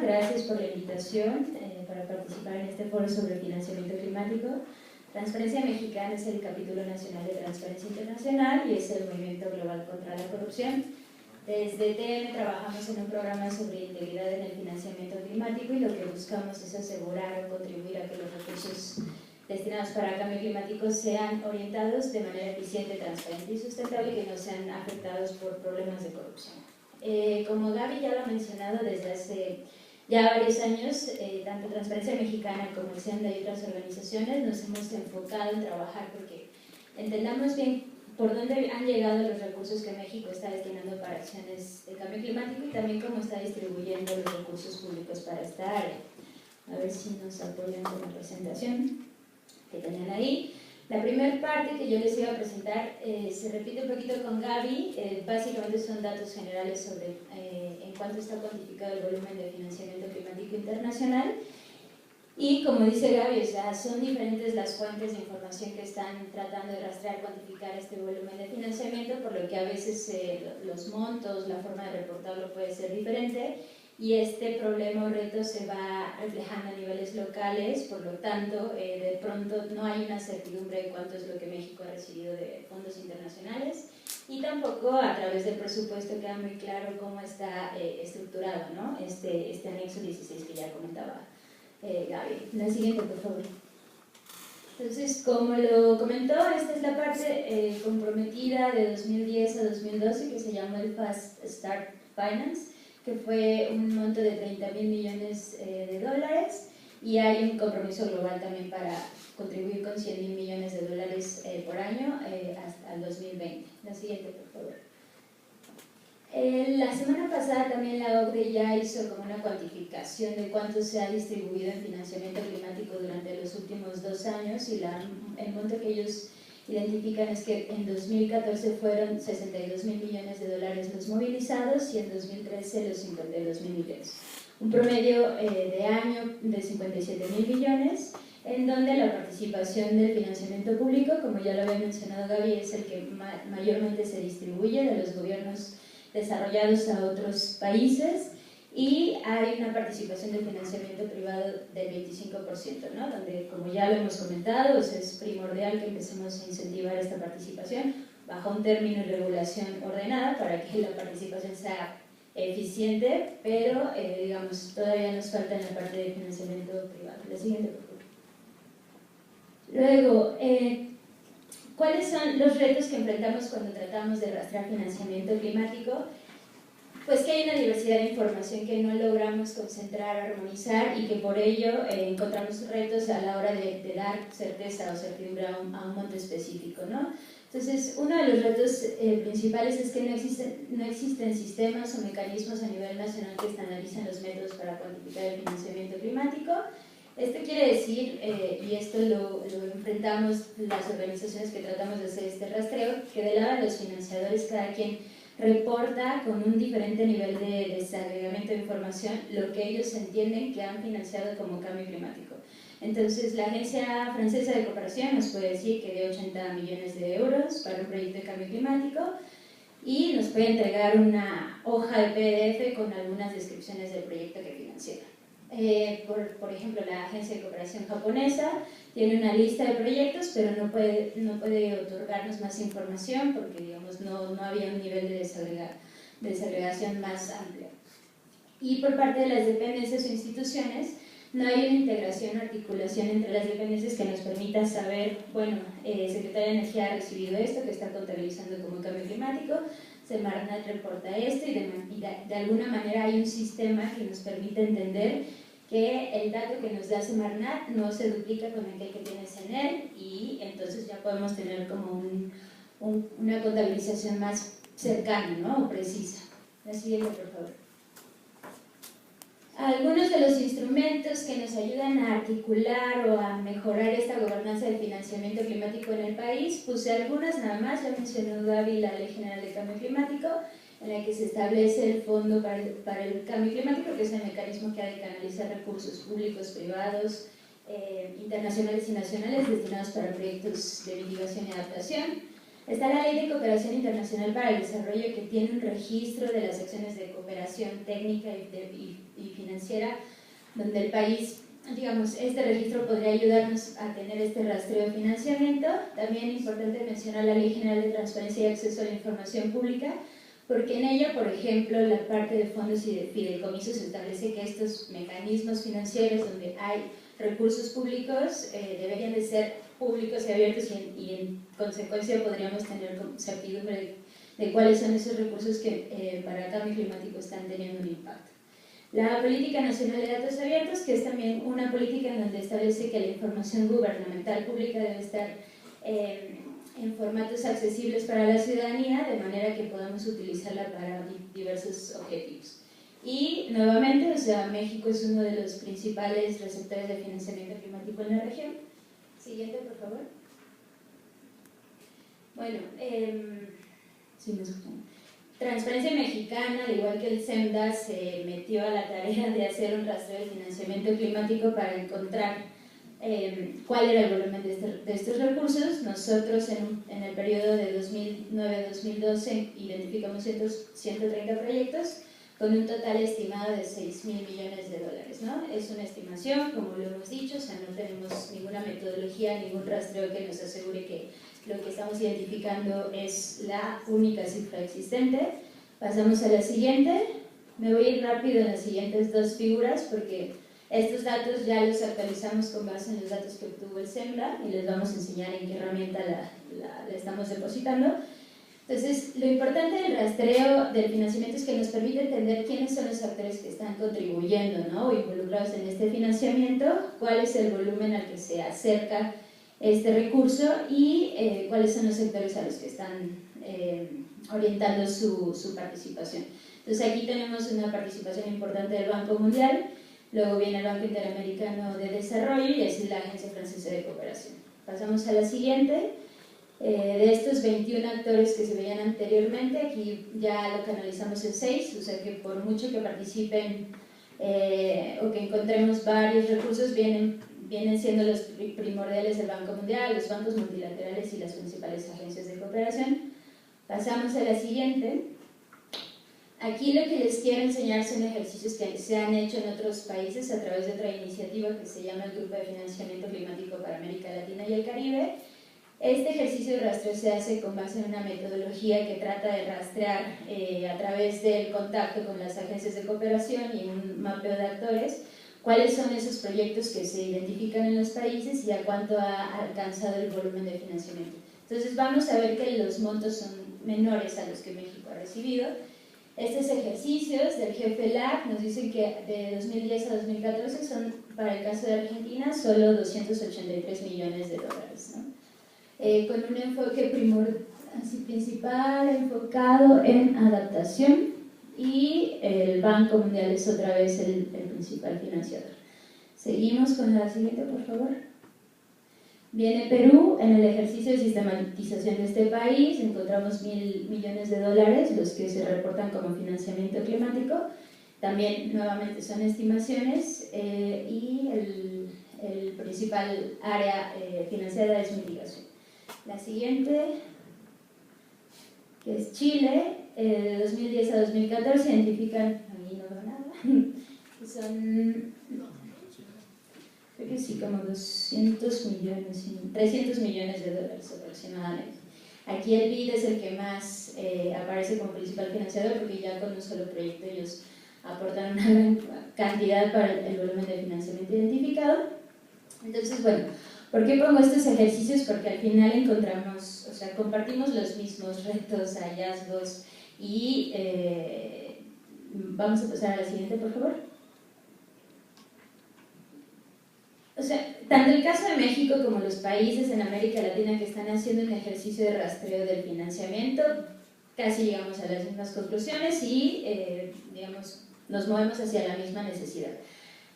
Gracias por la invitación para participar en este foro sobre financiamiento climático. Transparencia Mexicana es el capítulo nacional de Transparencia Internacional y es el movimiento global contra la corrupción. Desde TM trabajamos en un programa sobre integridad en el financiamiento climático y lo que buscamos es asegurar o contribuir a que los recursos destinados para el cambio climático sean orientados de manera eficiente, transparente y sustentable y que no sean afectados por problemas de corrupción. Como Gaby ya lo ha mencionado desde hace ya varios años, tanto Transparencia Mexicana como el CENDA y otras organizaciones nos hemos enfocado en trabajar porque entendamos bien por dónde han llegado los recursos que México está destinando para acciones de cambio climático y también cómo está distribuyendo los recursos públicos para esta área. A ver si nos apoyan con la presentación que tenían ahí. La primera parte que yo les iba a presentar se repite un poquito con Gaby, básicamente son datos generales sobre en cuánto está cuantificado el volumen de financiamiento climático internacional y como dice Gaby, o sea, son diferentes las fuentes de información que están tratando de rastrear, cuantificar este volumen de financiamiento, por lo que a veces los montos, la forma de reportarlo puede ser diferente y este problema o reto se va reflejando a niveles locales, por lo tanto, de pronto no hay una certidumbre de cuánto es lo que México ha recibido de fondos internacionales y tampoco a través del presupuesto queda muy claro cómo está estructurado, ¿no? este anexo 16 que ya comentaba Gaby. La siguiente, por favor. Entonces, como lo comentó, esta es la parte comprometida de 2010 a 2012 que se llamó el Fast Start Finance, que fue un monto de 30,000 millones de dólares y hay un compromiso global también para contribuir con 100,000 millones de dólares por año hasta el 2020. La siguiente, por favor. La semana pasada también la OCDE ya hizo como una cuantificación de cuánto se ha distribuido en financiamiento climático durante los últimos 2 años y el monto que ellos identifican es que en 2014 fueron 62,000 millones de dólares los movilizados y en 2013 los 52,000 millones. Un promedio de año de 57,000 millones, en donde la participación del financiamiento público, como ya lo había mencionado Gaby, es el que mayormente se distribuye de los gobiernos desarrollados a otros países y hay una participación del financiamiento privado del 25%, ¿no? Donde, como ya lo hemos comentado, es primordial que empecemos a incentivar esta participación bajo un término y regulación ordenada para que la participación sea eficiente, pero digamos, todavía nos falta en la parte de financiamiento privado. La siguiente, por favor. Luego, ¿cuáles son los retos que enfrentamos cuando tratamos de rastrear financiamiento climático? Pues que hay una diversidad de información que no logramos concentrar, armonizar y que por ello encontramos retos a la hora de dar certeza o certidumbre a un monto específico, ¿no? Entonces, uno de los retos principales es que no existen sistemas o mecanismos a nivel nacional que estandaricen los métodos para cuantificar el financiamiento climático. Esto quiere decir, y esto lo enfrentamos las organizaciones que tratamos de hacer este rastreo, que del lado de los financiadores cada quien reporta con un diferente nivel de desagregamiento de información lo que ellos entienden que han financiado como cambio climático. Entonces, la Agencia Francesa de Cooperación nos puede decir que dio 80 millones de euros para un proyecto de cambio climático y nos puede entregar una hoja de PDF con algunas descripciones del proyecto que financiaron. Por ejemplo, la Agencia de Cooperación Japonesa tiene una lista de proyectos, pero no puede otorgarnos más información porque, digamos, no había un nivel de desagregación más amplio. Y por parte de las dependencias o instituciones, no hay una integración o articulación entre las dependencias que nos permita saber, bueno, Secretaría de Energía ha recibido esto, que está contabilizando como cambio climático, Semarnat reporta esto y de alguna manera hay un sistema que nos permite entender que el dato que nos da Semarnat no se duplica con aquel que tiene CENEL y entonces ya podemos tener como una contabilización más cercana, ¿no? O precisa. La siguiente, por favor. Algunos de los instrumentos que nos ayudan a articular o a mejorar esta gobernanza del financiamiento climático en el país, puse algunas nada más. Ya mencionó Gaby la Ley General de Cambio Climático, en la que se establece el Fondo para el Cambio Climático, que es el mecanismo que ha de canalizar recursos públicos, privados, internacionales y nacionales destinados para proyectos de mitigación y adaptación. Está la Ley de Cooperación Internacional para el Desarrollo, que tiene un registro de las acciones de cooperación técnica y financiera, donde el país, digamos, este registro podría ayudarnos a tener este rastreo de financiamiento. También es importante mencionar la Ley General de Transparencia y Acceso a la Información Pública, porque en ella, por ejemplo, la parte de fondos y de fideicomisos establece que estos mecanismos financieros donde hay recursos públicos deberían de ser públicos y abiertos, y en consecuencia podríamos tener certidumbre de cuáles son esos recursos que para el cambio climático están teniendo un impacto. La Política Nacional de Datos Abiertos, que es también una política en donde establece que la información gubernamental pública debe estar en formatos accesibles para la ciudadanía, de manera que podamos utilizarla para diversos objetivos. Y nuevamente, o sea, México es uno de los principales receptores de financiamiento climático en la región. Siguiente, por favor. Bueno, sí me escuchan. Transparencia Mexicana, al igual que el SEMDA, se metió a la tarea de hacer un rastreo de financiamiento climático para encontrar cuál era el volumen de estos recursos. Nosotros en el periodo de 2009-2012 identificamos 130 proyectos con un total estimado de 6.000 millones de dólares, ¿no? Es una estimación, como lo hemos dicho, o sea, no tenemos ninguna metodología, ningún rastreo que nos asegure que lo que estamos identificando es la única cifra existente. Pasamos a la siguiente. Me voy a ir rápido en las siguientes dos figuras porque estos datos ya los actualizamos con base en los datos que obtuvo el SEMLA y les vamos a enseñar en qué herramienta la estamos depositando. Entonces, lo importante del rastreo del financiamiento es que nos permite entender quiénes son los actores que están contribuyendo, ¿no?, o involucrados en este financiamiento, cuál es el volumen al que se acerca este recurso y cuáles son los sectores a los que están orientando su participación. Entonces, aquí tenemos una participación importante del Banco Mundial, luego viene el Banco Interamericano de Desarrollo y así la Agencia Francesa de Cooperación. Pasamos a la siguiente. De estos 21 actores que se veían anteriormente, aquí ya lo canalizamos en 6, o sea que por mucho que participen o que encontremos varios recursos, vienen siendo los primordiales del Banco Mundial, los bancos multilaterales y las principales agencias de cooperación. Pasamos a la siguiente. Aquí lo que les quiero enseñar son ejercicios que se han hecho en otros países a través de otra iniciativa que se llama el Grupo de Financiamiento Climático para América Latina y el Caribe. Este ejercicio de rastreo se hace con base en una metodología que trata de rastrear a través del contacto con las agencias de cooperación y un mapeo de actores cuáles son esos proyectos que se identifican en los países y a cuánto ha alcanzado el volumen de financiamiento. Entonces vamos a ver que los montos son menores a los que México ha recibido. Estos ejercicios del GFLAC nos dicen que de 2010 a 2014 son, para el caso de Argentina, solo 283 millones de dólares, ¿no? Con un enfoque principal enfocado en adaptación, y el Banco Mundial es otra vez el principal financiador. Seguimos con la siguiente, por favor. Viene Perú. En el ejercicio de sistematización de este país encontramos 1.000 millones de dólares, los que se reportan como financiamiento climático. También nuevamente son estimaciones y el principal área financiada es mitigación. La siguiente, que es Chile, de 2010 a 2014 identifican, ahí no veo nada, que son, creo que sí, como 200 millones, 300 millones de dólares aproximadamente. Aquí el BID es el que más aparece como principal financiador, porque ya con un solo proyecto ellos aportan una gran cantidad para el volumen de financiamiento identificado. Entonces, bueno, ¿por qué pongo estos ejercicios? Porque al final encontramos, o sea, compartimos los mismos retos, hallazgos y vamos a pasar a la siguiente, por favor. O sea, tanto el caso de México como los países en América Latina que están haciendo un ejercicio de rastreo del financiamiento, casi llegamos a las mismas conclusiones y, digamos, nos movemos hacia la misma necesidad.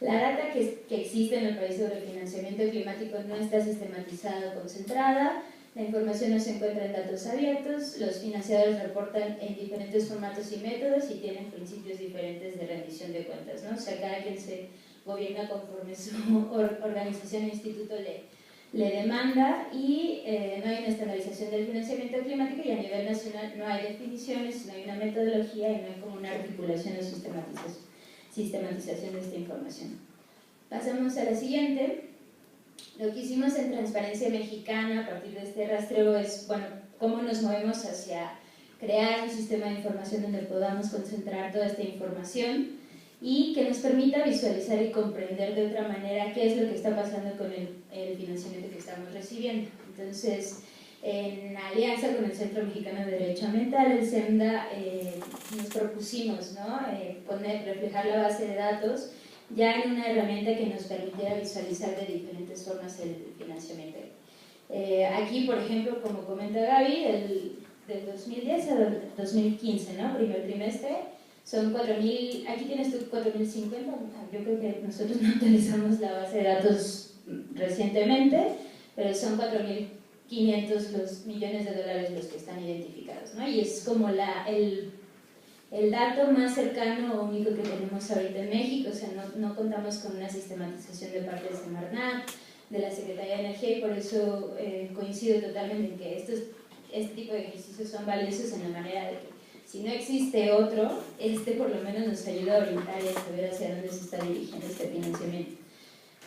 La data que existe en el país sobre financiamiento climático no está sistematizada o concentrada, la información no se encuentra en datos abiertos, los financiadores reportan en diferentes formatos y métodos y tienen principios diferentes de rendición de cuentas, ¿no? O sea, cada quien se gobierna conforme su organización e instituto le demanda, y no hay una estandarización del financiamiento climático, y a nivel nacional no hay definiciones, no hay una metodología y no hay como una articulación o sistematización de esta información. Pasamos a la siguiente. Lo que hicimos en Transparencia Mexicana a partir de este rastreo es, bueno, cómo nos movemos hacia crear un sistema de información donde podamos concentrar toda esta información y que nos permita visualizar y comprender de otra manera qué es lo que está pasando con el financiamiento que estamos recibiendo. Entonces, en alianza con el Centro Mexicano de Derecho Ambiental, el CEMDA, nos propusimos, ¿no? Reflejar la base de datos ya en una herramienta que nos permitiera visualizar de diferentes formas el financiamiento. Aquí, por ejemplo, como comenta Gaby, del 2010 al 2015, ¿no? Primer trimestre, son 4.000, aquí tienes tú 4.050, yo creo que nosotros no utilizamos la base de datos recientemente, pero son 4.500 los millones de dólares los que están identificados, ¿no? Y es como el dato más cercano o único que tenemos ahorita en México, o sea, no contamos con una sistematización de parte de Semarnat, de la Secretaría de Energía, y por eso coincido totalmente en que este tipo de ejercicios son valiosos en la manera de que si no existe otro, por lo menos nos ayuda a orientar y a saber hacia dónde se está dirigiendo este financiamiento.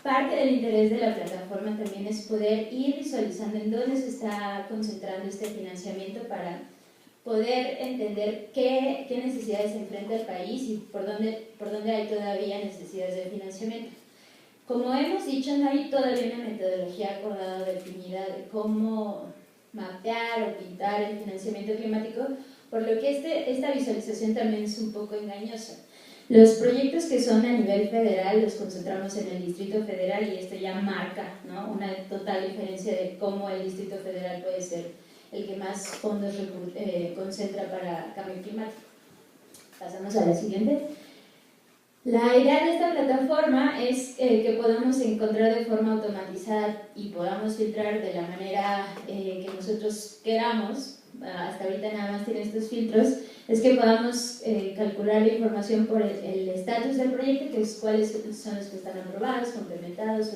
Parte del interés de la plataforma también es poder ir visualizando en dónde se está concentrando este financiamiento para poder entender qué necesidades enfrenta el país y por dónde hay todavía necesidades de financiamiento. Como hemos dicho, no hay todavía una metodología acordada o definida de cómo mapear o pintar el financiamiento climático, por lo que esta visualización también es un poco engañosa. Los proyectos que son a nivel federal los concentramos en el Distrito Federal, y esto ya marca, ¿no?, una total diferencia de cómo el Distrito Federal puede ser el que más fondos concentra para cambio climático. Pasamos a la siguiente. La idea de esta plataforma es que podamos encontrar de forma automatizada y podamos filtrar de la manera que nosotros queramos. Hasta ahorita nada más tiene estos filtros. Es que podamos calcular la información por el estatus del proyecto, que es cuáles son los que están aprobados, complementados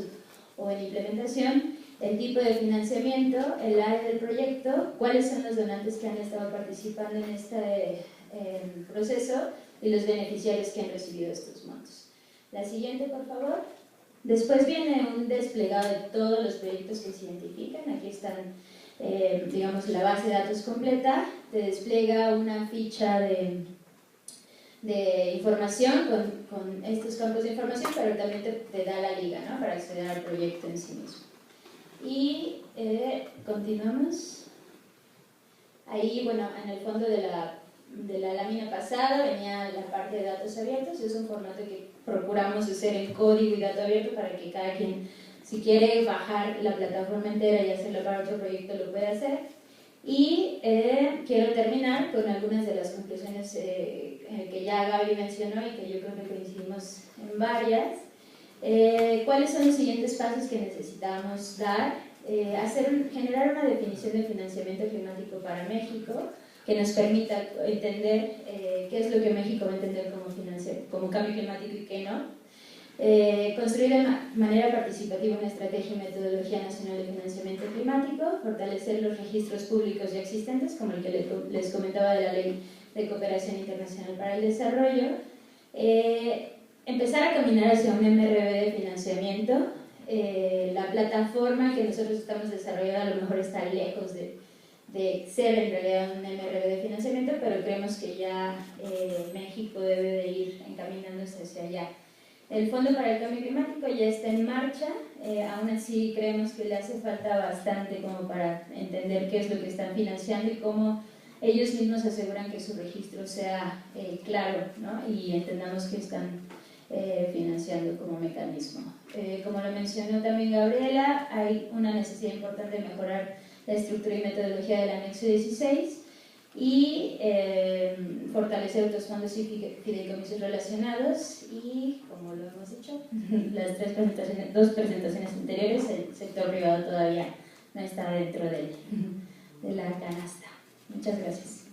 o en implementación, el tipo de financiamiento, el área del proyecto, cuáles son los donantes que han estado participando en este proceso y los beneficiarios que han recibido estos montos. La siguiente, por favor. Después viene un desplegado de todos los proyectos que se identifican. Aquí están, digamos, la base de datos completa. Te despliega una ficha de información con estos campos de información, pero también te da la liga, ¿no?, para acceder al proyecto en sí mismo. Y continuamos. Ahí, bueno, en el fondo de la lámina pasada venía la parte de datos abiertos. Es un formato que procuramos hacer en código y dato abierto para que cada quien, si quiere bajar la plataforma entera y hacerlo para otro proyecto, lo puede hacer. Y quiero terminar con algunas de las conclusiones que ya Gaby mencionó y que yo creo que coincidimos en varias. ¿Cuáles son los siguientes pasos que necesitamos dar? Generar una definición de financiamiento climático para México que nos permita entender qué es lo que México va a entender como cambio climático y qué no. Construir de manera participativa una estrategia y metodología nacional de financiamiento climático, fortalecer los registros públicos ya existentes, como el que les comentaba de la Ley de Cooperación Internacional para el Desarrollo, empezar a caminar hacia un MRV de financiamiento. La plataforma que nosotros estamos desarrollando a lo mejor está lejos de ser en realidad un MRV de financiamiento, pero creemos que ya México debe de ir encaminándose hacia allá. El Fondo para el Cambio Climático ya está en marcha, aún así creemos que le hace falta bastante como para entender qué es lo que están financiando y cómo ellos mismos aseguran que su registro sea claro, ¿no?, y entendamos que están financiando como mecanismo. Como lo mencionó también Gabriela, hay una necesidad importante de mejorar la estructura y metodología del anexo 16. y fortalecer otros fondos y fideicomisos relacionados y, como lo hemos dicho, las dos presentaciones anteriores, el sector privado todavía no está dentro de la canasta. Muchas gracias.